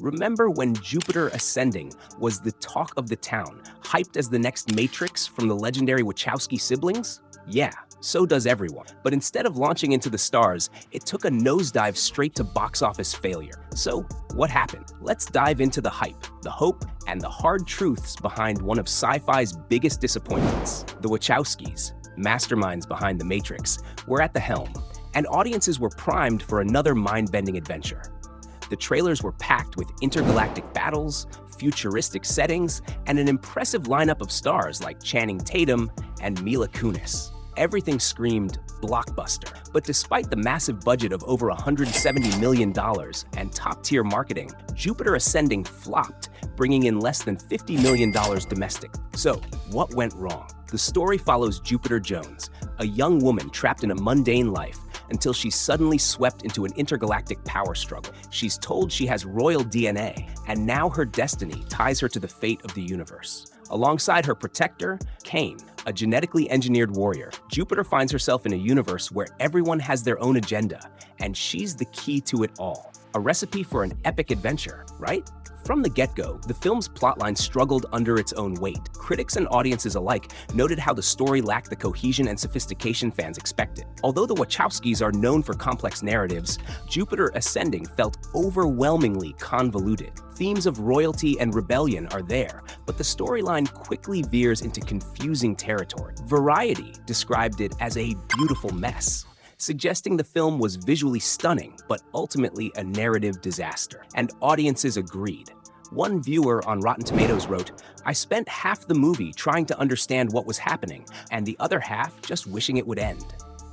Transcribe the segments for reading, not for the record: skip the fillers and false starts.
Remember when Jupiter Ascending was the talk of the town, hyped as the next Matrix from the legendary Wachowski siblings? Yeah, so does everyone. But instead of launching into the stars, it took a nosedive straight to box office failure. So, what happened? Let's dive into the hype, the hope, and the hard truths behind one of sci-fi's biggest disappointments. The Wachowskis, masterminds behind The Matrix, were at the helm, and audiences were primed for another mind-bending adventure. The trailers were packed with intergalactic battles, futuristic settings, and an impressive lineup of stars like Channing Tatum and Mila Kunis. Everything screamed blockbuster. But despite the massive budget of over $170 million and top-tier marketing, Jupiter Ascending flopped, bringing in less than $50 million domestic. So, what went wrong? The story follows Jupiter Jones, a young woman trapped in a mundane life, until she's suddenly swept into an intergalactic power struggle. She's told she has royal DNA, and now her destiny ties her to the fate of the universe. Alongside her protector, Kane, a genetically engineered warrior, Jupiter finds herself in a universe where everyone has their own agenda, and she's the key to it all. A recipe for an epic adventure, right? From the get-go, the film's plotline struggled under its own weight. Critics and audiences alike noted how the story lacked the cohesion and sophistication fans expected. Although the Wachowskis are known for complex narratives, Jupiter Ascending felt overwhelmingly convoluted. Themes of royalty and rebellion are there, but the storyline quickly veers into confusing territory. Variety described it as a beautiful mess, suggesting the film was visually stunning, but ultimately a narrative disaster. And audiences agreed. One viewer on Rotten Tomatoes wrote, "I spent half the movie trying to understand what was happening, and the other half just wishing it would end."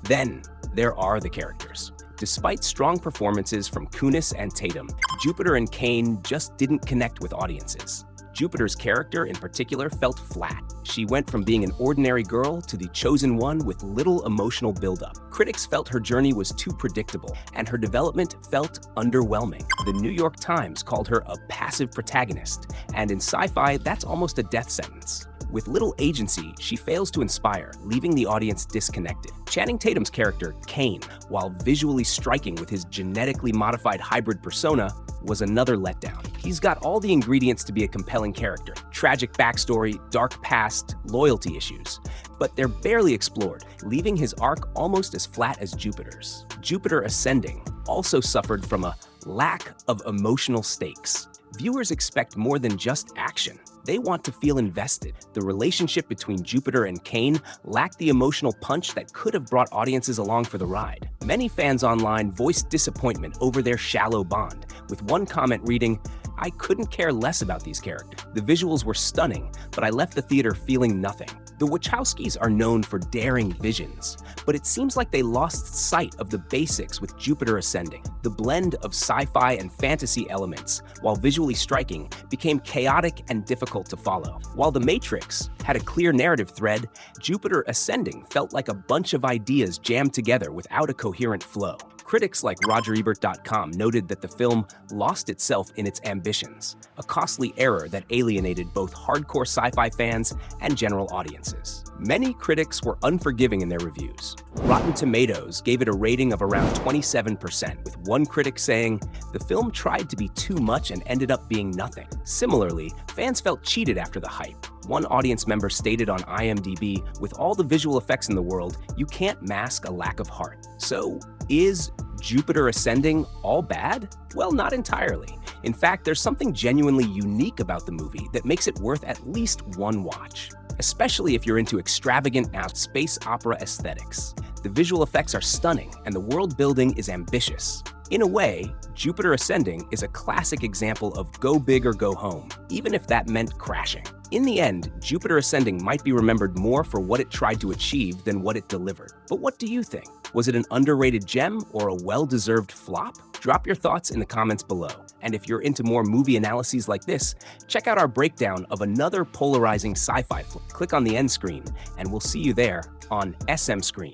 Then, there are the characters. Despite strong performances from Kunis and Tatum, Jupiter and Kane just didn't connect with audiences. Jupiter's character, in particular, felt flat. She went from being an ordinary girl to the chosen one with little emotional buildup. Critics felt her journey was too predictable, and her development felt underwhelming. The New York Times called her a passive protagonist, and in sci-fi, that's almost a death sentence. With little agency, she fails to inspire, leaving the audience disconnected. Channing Tatum's character, Kane, while visually striking with his genetically modified hybrid persona, was another letdown. He's got all the ingredients to be a compelling character: tragic backstory, dark past, loyalty issues. But they're barely explored, leaving his arc almost as flat as Jupiter's. Jupiter Ascending also suffered from a lack of emotional stakes. Viewers expect more than just action. They want to feel invested. The relationship between Jupiter and Kane lacked the emotional punch that could have brought audiences along for the ride. Many fans online voiced disappointment over their shallow bond, with one comment reading, "I couldn't care less about these characters. The visuals were stunning, but I left the theater feeling nothing." The Wachowskis are known for daring visions, but it seems like they lost sight of the basics with Jupiter Ascending. The blend of sci-fi and fantasy elements, while visually striking, became chaotic and difficult to follow. While The Matrix had a clear narrative thread, Jupiter Ascending felt like a bunch of ideas jammed together without a coherent flow. Critics like RogerEbert.com noted that the film lost itself in its ambitions, a costly error that alienated both hardcore sci-fi fans and general audiences. Many critics were unforgiving in their reviews. Rotten Tomatoes gave it a rating of around 27%, with one critic saying, "The film tried to be too much and ended up being nothing." Similarly, fans felt cheated after the hype. One audience member stated on IMDb, "With all the visual effects in the world, you can't mask a lack of heart." So, is Jupiter Ascending all bad? Well, not entirely. In fact, there's something genuinely unique about the movie that makes it worth at least one watch, especially if you're into extravagant space opera aesthetics. The visual effects are stunning, and the world building is ambitious. In a way, Jupiter Ascending is a classic example of go big or go home, even if that meant crashing. In the end, Jupiter Ascending might be remembered more for what it tried to achieve than what it delivered. But what do you think? Was it an underrated gem or a well-deserved flop? Drop your thoughts in the comments below. And if you're into more movie analyses like this, check out our breakdown of another polarizing sci-fi flick. Click on the end screen, and we'll see you there on SM Screen.